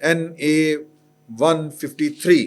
NA 153,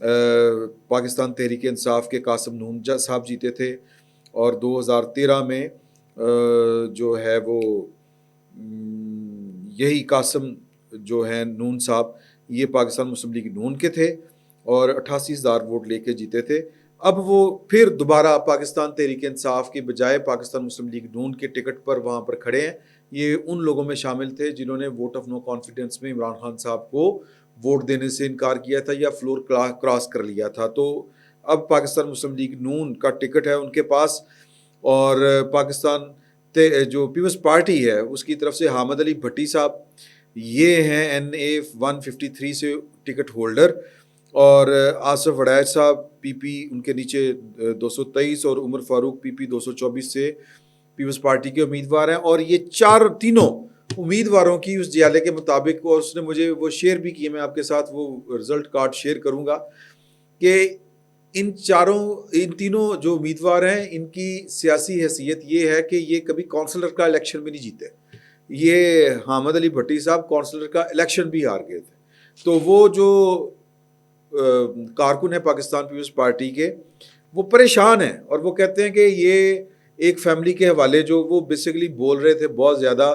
Pakistan Tehreek Insaf کے قاسم نون صاحب جیتے تھے، اور 2013 میں جو ہے وہ یہی قاسم جو ہیں نون صاحب یہ پاکستان مسلم لیگ نون کے تھے اور 88,000 ووٹ لے کے جیتے تھے۔ اب وہ پھر دوبارہ پاکستان تحریک انصاف کے بجائے پاکستان مسلم لیگ نون کے ٹکٹ پر وہاں پر کھڑے ہیں۔ یہ ان لوگوں میں شامل تھے جنہوں نے ووٹ آف نو کانفیڈنس میں عمران خان صاحب کو ووٹ دینے سے انکار کیا تھا یا فلور کراس کر لیا تھا۔ تو اب پاکستان مسلم لیگ نون کا ٹکٹ ہے ان کے پاس، اور پاکستان جو پیپلز پارٹی ہے اس کی طرف سے حامد علی بھٹی صاحب یہ ہیں NA 153 سے ٹکٹ ہولڈر، اور آصف وڑائچ صاحب PP ان کے نیچے 223 اور عمر فاروق PP 224 سے پیپلز پارٹی کے امیدوار ہیں۔ اور یہ تینوں امیدواروں کی اس جیالے کے مطابق، اور اس نے مجھے وہ شیئر بھی کیے، میں آپ کے ساتھ وہ رزلٹ کارڈ شیئر کروں گا، کہ ان تینوں جو امیدوار ہیں ان کی سیاسی حیثیت یہ ہے کہ یہ کبھی کونسلر کا الیکشن بھی نہیں جیتے۔ یہ حامد علی بھٹی صاحب کونسلر کا الیکشن بھی ہار گئے تھے۔ تو وہ جو کارکن ہے پاکستان پیپلز پارٹی کے، وہ پریشان ہیں، اور وہ کہتے ہیں کہ یہ ایک فیملی کے حوالے جو وہ بیسیکلی بول رہے تھے بہت زیادہ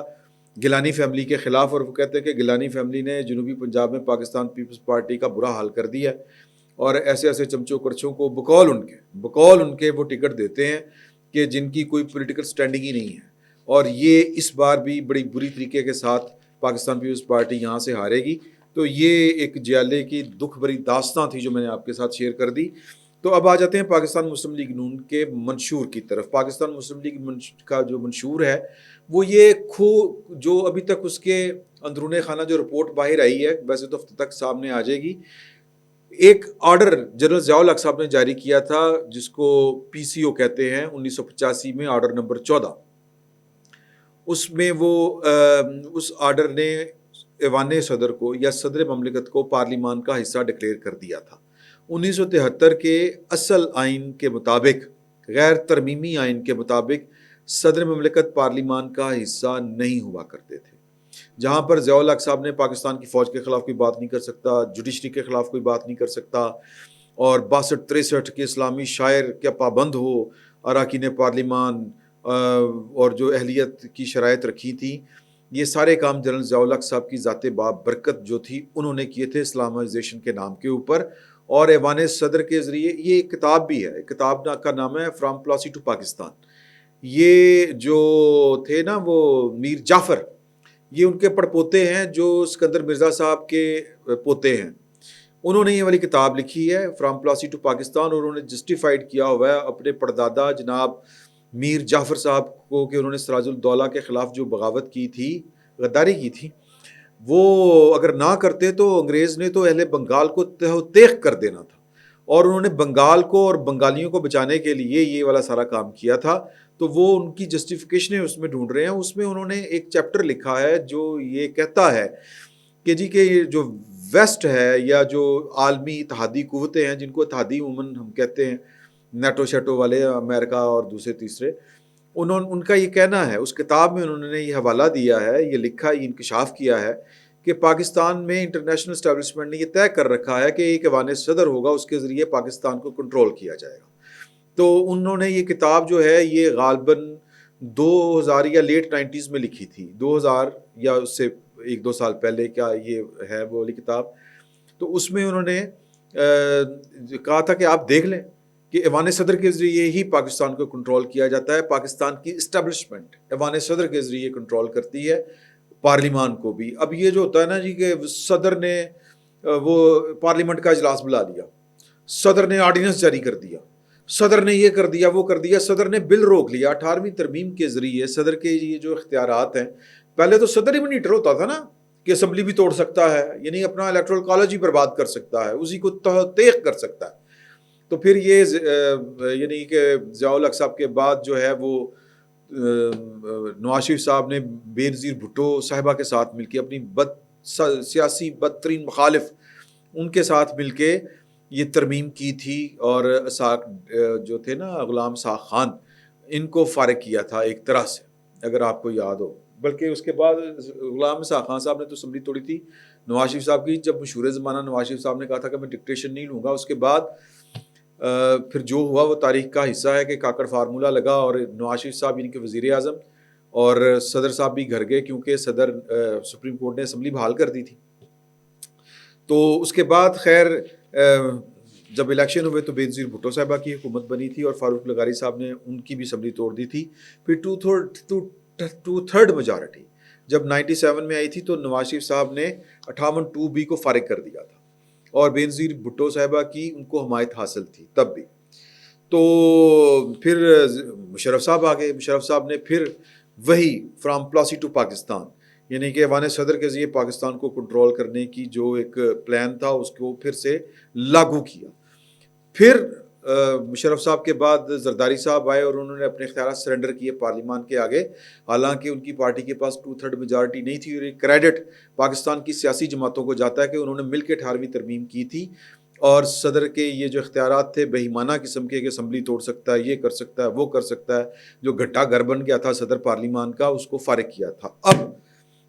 گیلانی فیملی کے خلاف، اور وہ کہتے ہیں کہ گیلانی فیملی نے جنوبی پنجاب میں پاکستان پیپلز پارٹی کا برا حال کر دیا ہے، اور ایسے ایسے چمچوں کرچوں کو بقول ان کے وہ ٹکٹ دیتے ہیں کہ جن کی کوئی پولیٹیکل سٹینڈنگ ہی نہیں ہے، اور یہ اس بار بھی بڑی بری طریقے کے ساتھ پاکستان پیپلز پارٹی یہاں سے ہارے گی۔ تو یہ ایک جیالے کی دکھ بھری داستان تھی جو میں نے آپ کے ساتھ شیئر کر دی۔ تو اب آ جاتے ہیں پاکستان مسلم لیگ نون کے منشور کی طرف۔ پاکستان مسلم لیگ کا جو منشور ہے وہ یہ جو ابھی تک اس کے اندرون خانہ جو رپورٹ باہر آئی ہے، ویسے تو ہفتے تک سامنے آ جائے گی، ایک آرڈر جنرل ضیاء الحق صاحب نے جاری کیا تھا جس کو PCO کہتے ہیں 1985 میں، آرڈر نمبر 14۔ اس میں وہ اس آرڈر نے ایوان صدر کو یا صدر مملکت کو پارلیمان کا حصہ ڈکلیئر کر دیا تھا۔ 1973 کے اصل آئین کے مطابق، غیر ترمیمی آئین کے مطابق، صدر مملکت پارلیمان کا حصہ نہیں ہوا کرتے تھے، جہاں پر ضیاء الحق صاحب نے پاکستان کی فوج کے خلاف کوئی بات نہیں کر سکتا، جوڈیشری کے خلاف کوئی بات نہیں کر سکتا، اور 62-63 کے اسلامی شاعر کیا پابند ہو اراکین پارلیمان اور جو اہلیت کی شرائط رکھی تھی، یہ سارے کام جنرل ضیاء الحق صاحب کی ذات بابرکت جو تھی انہوں نے کیے تھے اسلامائزیشن کے نام کے اوپر۔ اور ایوان صدر کے ذریعے یہ ایک کتاب بھی ہے، کتاب کا نام ہے فرام پلاسی ٹو پاکستان۔ یہ جو تھے نا وہ میر جعفر، یہ ان کے پڑپوتے ہیں جو سکندر مرزا صاحب کے پوتے ہیں، انہوں نے یہ والی کتاب لکھی ہے فرام پلاسی ٹو پاکستان، اور انہوں نے جسٹیفائیڈ کیا ہوا ہے اپنے پردادا جناب میر جعفر صاحب کو کہ انہوں نے سراج الدولہ کے خلاف جو بغاوت کی تھی، غداری کی تھی، وہ اگر نہ کرتے تو انگریز نے تو اہل بنگال کو تیغ کر دینا تھا، اور انہوں نے بنگال کو اور بنگالیوں کو بچانے کے لیے یہ والا سارا کام کیا تھا۔ تو وہ ان کی جسٹیفیکیشنیں اس میں ڈھونڈ رہے ہیں۔ اس میں انہوں نے ایک چیپٹر لکھا ہے جو یہ کہتا ہے کہ جی کہ جو ویسٹ ہے یا جو عالمی اتحادی قوتیں ہیں، جن کو اتحادی عموماً ہم کہتے ہیں، نیٹو شیٹو والے، امریکہ اور دوسرے تیسرے، ان کا یہ کہنا ہے، اس کتاب میں انہوں نے یہ حوالہ دیا ہے، یہ لکھا، یہ انکشاف کیا ہے کہ پاکستان میں انٹرنیشنل اسٹیبلشمنٹ نے یہ طے کر رکھا ہے کہ ایک ایوان صدر ہوگا، اس کے ذریعے پاکستان کو کنٹرول کیا جائے گا۔ تو انہوں نے یہ کتاب جو ہے یہ غالباً 2000 یا لیٹ 90s میں لکھی تھی، 2000 یا اس سے 1-2 سال پہلے کیا یہ ہے وہ والی کتاب۔ تو اس میں انہوں نے کہا تھا کہ آپ دیکھ لیں کہ ایوان صدر کے ذریعے ہی پاکستان کو کنٹرول کیا جاتا ہے، پاکستان کی اسٹیبلشمنٹ ایوان صدر کے ذریعے کنٹرول کرتی ہے پارلیمان کو بھی۔ اب یہ جو ہوتا ہے نا جی کہ صدر نے وہ پارلیمنٹ کا اجلاس بلا لیا، صدر نے آرڈیننس جاری کر دیا، صدر نے یہ کر دیا وہ کر دیا، صدر نے بل روک لیا۔ 18ویں ترمیم کے ذریعے صدر کے یہ جو اختیارات ہیں، پہلے تو صدر ہی منیٹر ہوتا تھا نا کہ اسمبلی بھی توڑ سکتا ہے، یعنی اپنا الیکٹرل کالج ہی برباد کر سکتا ہے، اسی کو تیغ کر سکتا ہے۔ تو پھر یہ یعنی کہ ضیاء الحق صاحب کے بعد جو ہے وہ نواز شریف صاحب نے بے نظیر بھٹو صاحبہ کے ساتھ مل کے اپنی سیاسی بدترین مخالف ان کے ساتھ مل کے یہ ترمیم کی تھی، اور اسحاق جو تھے نا غلام اسحاق خان، ان کو فارغ کیا تھا ایک طرح سے، اگر آپ کو یاد ہو۔ بلکہ اس کے بعد غلام اسحاق خان صاحب نے تو اسمبلی توڑی تھی نواز شریف صاحب کی جب مشہور زمانہ نواز شریف صاحب نے کہا تھا کہ میں ڈکٹیشن نہیں لوں گا، اس کے بعد پھر جو ہوا وہ تاریخ کا حصہ ہے کہ کاکڑ فارمولہ لگا اور نواز شریف صاحب ان کے وزیر اعظم اور صدر صاحب بھی گھر گئے، کیونکہ صدر سپریم کورٹ نے اسمبلی بحال کر دی تھی۔ تو اس کے بعد خیر جب الیکشن ہوئے تو بینظیر بھٹو صاحبہ کی حکومت بنی تھی اور فاروق لغاری صاحب نے ان کی بھی اسمبلی توڑ دی تھی۔ پھر ٹو تھرڈ میجارٹی جب 97 میں آئی تھی تو نواز شریف صاحب نے 58(2)B کو فارغ کر دیا تھا اور بینظیر بھٹو صاحبہ کی ان کو حمایت حاصل تھی تب بھی۔ تو پھر مشرف صاحب آ گئے، مشرف صاحب نے پھر وہی فرام پلاسی ٹو پاکستان، یعنی کہ ایوان صدر کے ذریعے پاکستان کو کنٹرول کرنے کی جو ایک پلان تھا اس کو پھر سے لاگو کیا۔ پھر مشرف صاحب کے بعد زرداری صاحب آئے اور انہوں نے اپنے اختیارات سرنڈر کیے پارلیمان کے آگے، حالانکہ ان کی پارٹی کے پاس 2/3 میجارٹی نہیں تھی، اور یہ کریڈٹ پاکستان کی سیاسی جماعتوں کو جاتا ہے کہ انہوں نے مل کے 18ویں ترمیم کی تھی اور صدر کے یہ جو اختیارات تھے بے ایمانہ قسم کے کہ اسمبلی توڑ سکتا ہے، یہ کر سکتا ہے، وہ کر سکتا ہے، جو گھٹا گھر بن گیا تھا صدر پارلیمان کا اس کو فارغ کیا تھا۔ اب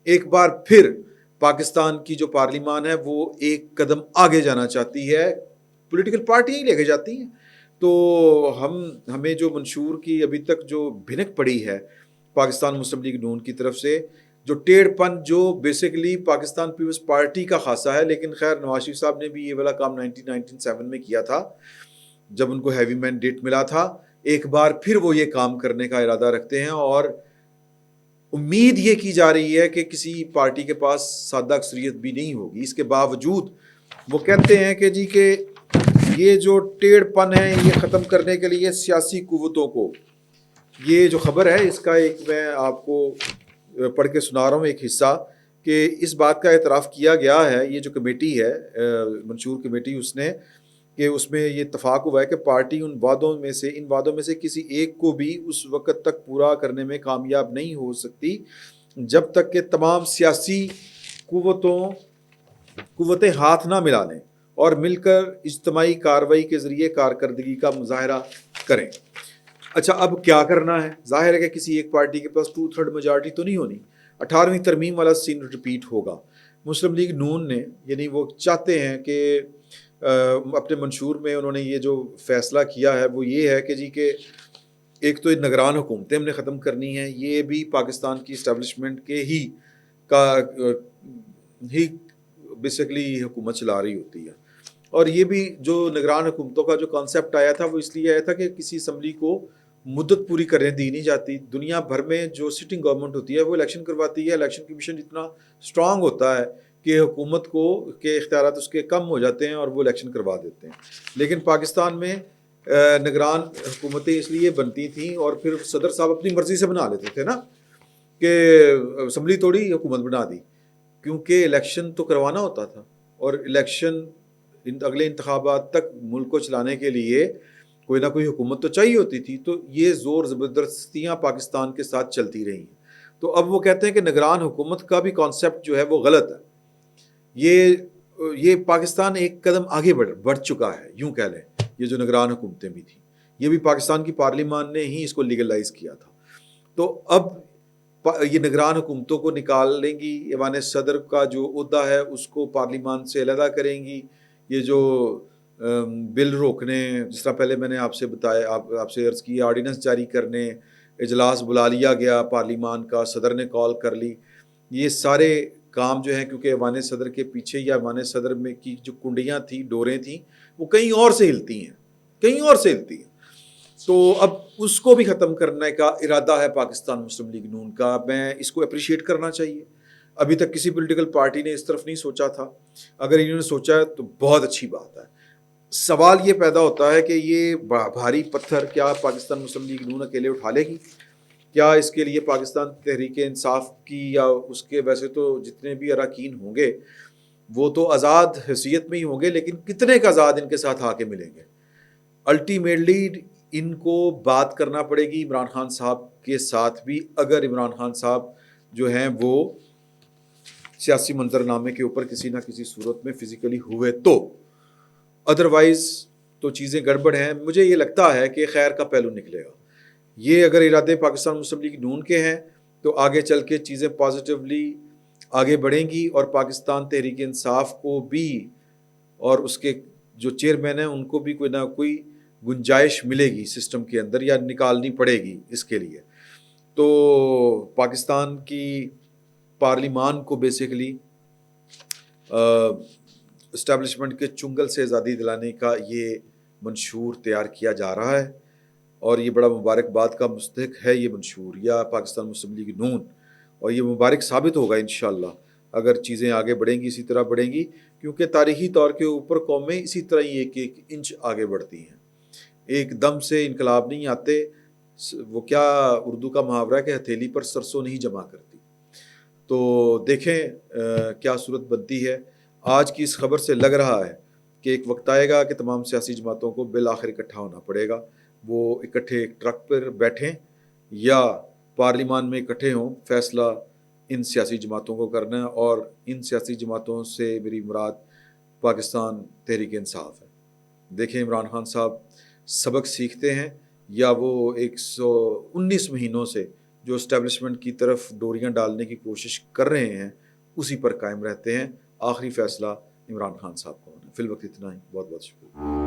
ایک بار پھر پاکستان کی جو پارلیمان ہے وہ ایک قدم آگے جانا چاہتی ہے، پولیٹیکل پارٹیاں ہی لے کے جاتی ہیں۔ تو ہمیں جو منشور کی ابھی تک جو بھنک پڑی ہے پاکستان مسلم لیگ نون کی طرف سے، جو ٹیڑھ پن جو بیسیکلی پاکستان پیپلز پارٹی کا خاصہ ہے، لیکن خیر نواز شریف صاحب نے بھی یہ والا کام 1997 میں کیا تھا جب ان کو ہیوی مینڈیٹ ملا تھا۔ ایک بار پھر وہ یہ کام کرنے کا ارادہ رکھتے ہیں اور امید یہ کی جا رہی ہے کہ کسی پارٹی کے پاس سادہ اکثریت بھی نہیں ہوگی، اس کے باوجود وہ کہتے ہیں کہ جی کہ یہ جو ٹیڑھ پن ہے یہ ختم کرنے کے لیے سیاسی قوتوں کو، یہ جو خبر ہے اس کا ایک میں آپ کو پڑھ کے سنا رہا ہوں ایک حصہ، کہ اس بات کا اعتراف کیا گیا ہے، یہ جو کمیٹی ہے منشور کمیٹی اس نے، کہ اس میں یہ اتفاق ہوا ہے کہ پارٹی ان وعدوں میں سے کسی ایک کو بھی اس وقت تک پورا کرنے میں کامیاب نہیں ہو سکتی جب تک کہ تمام سیاسی قوتیں ہاتھ نہ ملا لیں اور مل کر اجتماعی کارروائی کے ذریعے کارکردگی کا مظاہرہ کریں۔ اچھا اب کیا کرنا ہے؟ ظاہر ہے کہ کسی ایک پارٹی کے پاس 2/3 میجارٹی تو نہیں ہونی، 18ویں ترمیم والا سین ریپیٹ ہوگا۔ مسلم لیگ نون نے یعنی وہ چاہتے ہیں کہ اپنے منشور میں انہوں نے یہ جو فیصلہ کیا ہے وہ یہ ہے کہ جی کہ ایک تو نگران حکومتیں ہم نے ختم کرنی ہیں، یہ بھی پاکستان کی اسٹیبلشمنٹ کے ہی بیسیکلی حکومت چلا رہی ہوتی ہے، اور یہ بھی جو نگران حکومتوں کا جو کانسیپٹ آیا تھا وہ اس لیے آیا تھا کہ کسی اسمبلی کو مدت پوری کرنے دی نہیں جاتی۔ دنیا بھر میں جو سٹنگ گورنمنٹ ہوتی ہے وہ الیکشن کرواتی ہے، الیکشن کمیشن اتنا اسٹرانگ ہوتا ہے کہ حکومت کو کے اختیارات اس کے کم ہو جاتے ہیں اور وہ الیکشن کروا دیتے ہیں۔ لیکن پاکستان میں نگران حکومتیں اس لیے بنتی تھیں اور پھر صدر صاحب اپنی مرضی سے بنا لیتے تھے نا، کہ اسمبلی توڑی حکومت بنا دی، کیونکہ الیکشن تو کروانا ہوتا تھا اور الیکشن اگلے انتخابات تک ملک کو چلانے کے لیے کوئی نہ کوئی حکومت تو چاہیے ہوتی تھی۔ تو یہ زور زبردستیاں پاکستان کے ساتھ چلتی رہی ہیں۔ تو اب وہ کہتے ہیں کہ نگران حکومت کا بھی کانسیپٹ جو ہے وہ غلط ہے، یہ پاکستان ایک قدم آگے بڑھ چکا ہے، یوں کہہ لیں۔ یہ جو نگران حکومتیں بھی تھیں یہ بھی پاکستان کی پارلیمان نے ہی اس کو لیگلائز کیا تھا۔ تو اب یہ نگران حکومتوں کو نکال لیں گی، ایوان صدر کا جو عہدہ ہے اس کو پارلیمان سے علیحدہ کریں گی، یہ جو بل روکنے، جس طرح پہلے میں نے آپ سے بتایا، آپ سے عرض کی، آرڈیننس جاری کرنے، اجلاس بلا لیا گیا پارلیمان کا، صدر نے کال کر لی، یہ سارے کام جو ہیں کیونکہ ایوان صدر کے پیچھے یا ایوان صدر میں کی جو کنڈیاں تھیں، ڈوریں تھیں، وہ کہیں اور سے ہلتی ہیں، تو اب اس کو بھی ختم کرنے کا ارادہ ہے پاکستان مسلم لیگ نون کا۔ میں اس کو اپریشیٹ کرنا چاہیے، ابھی تک کسی پولیٹیکل پارٹی نے اس طرف نہیں سوچا تھا، اگر انہوں نے سوچا ہے تو بہت اچھی بات ہے۔ سوال یہ پیدا ہوتا ہے کہ یہ بھاری پتھر کیا پاکستان مسلم لیگ نون اکیلے اٹھا لے گی؟ کیا اس کے لیے پاکستان تحریک انصاف کی یا اس کے ویسے تو جتنے بھی اراکین ہوں گے وہ تو آزاد حیثیت میں ہی ہوں گے، لیکن کتنے کا آزاد ان کے ساتھ آ کے ملیں گے؟ الٹیمیٹلی ان کو بات کرنا پڑے گی عمران خان صاحب کے ساتھ بھی، اگر عمران خان صاحب جو ہیں وہ سیاسی منظرنامے کے اوپر کسی نہ کسی صورت میں فزیکلی ہوئے تو، ادروائز تو چیزیں گڑبڑ ہیں۔ مجھے یہ لگتا ہے کہ خیر کا پہلو نکلے گا، یہ اگر ارادے پاکستان مسلم لیگ نون کے ہیں تو آگے چل کے چیزیں پازیٹیولی آگے بڑھیں گی اور پاکستان تحریک انصاف کو بھی اور اس کے جو چیئرمین ہیں ان کو بھی کوئی نہ کوئی گنجائش ملے گی سسٹم کے اندر یا نکالنی پڑے گی اس کے لیے. تو پاکستان کی پارلیمان کو بیسیکلی اسٹیبلشمنٹ کے چنگل سے آزادی دلانے کا یہ منشور تیار کیا جا رہا ہے اور یہ بڑا مبارکباد کا مستحق ہے یہ منشور یا پاکستان مسلم لیگ نون. اور یہ مبارک ثابت ہوگا انشاءاللہ اگر چیزیں آگے بڑھیں گی، اسی طرح بڑھیں گی، کیونکہ تاریخی طور کے اوپر قومیں اسی طرح ہی ایک ایک انچ آگے بڑھتی ہیں. ایک دم سے انقلاب نہیں آتے. وہ کیا اردو کا محاورہ ہے کہ ہتھیلی پر سرسوں نہیں جمع کرتی. تو دیکھیں کیا صورت بنتی ہے. آج کی اس خبر سے لگ رہا ہے کہ ایک وقت آئے گا کہ تمام سیاسی جماعتوں کو بالآخر اکٹھا ہونا پڑے گا. وہ اکٹھے ایک ٹرک پر بیٹھیں یا پارلیمان میں اکٹھے ہوں. فیصلہ ان سیاسی جماعتوں کو کرنا ہے اور ان سیاسی جماعتوں سے میری مراد پاکستان تحریک انصاف ہے. دیکھیں عمران خان صاحب سبق سیکھتے ہیں یا وہ 119 مہینوں سے جو اسٹیبلشمنٹ کی طرف ڈوریاں ڈالنے کی کوشش کر رہے ہیں اسی پر قائم رہتے ہیں. آخری فیصلہ عمران خان صاحب کو ہونا ہے. فی الوقت اتنا ہی. بہت بہت شکریہ.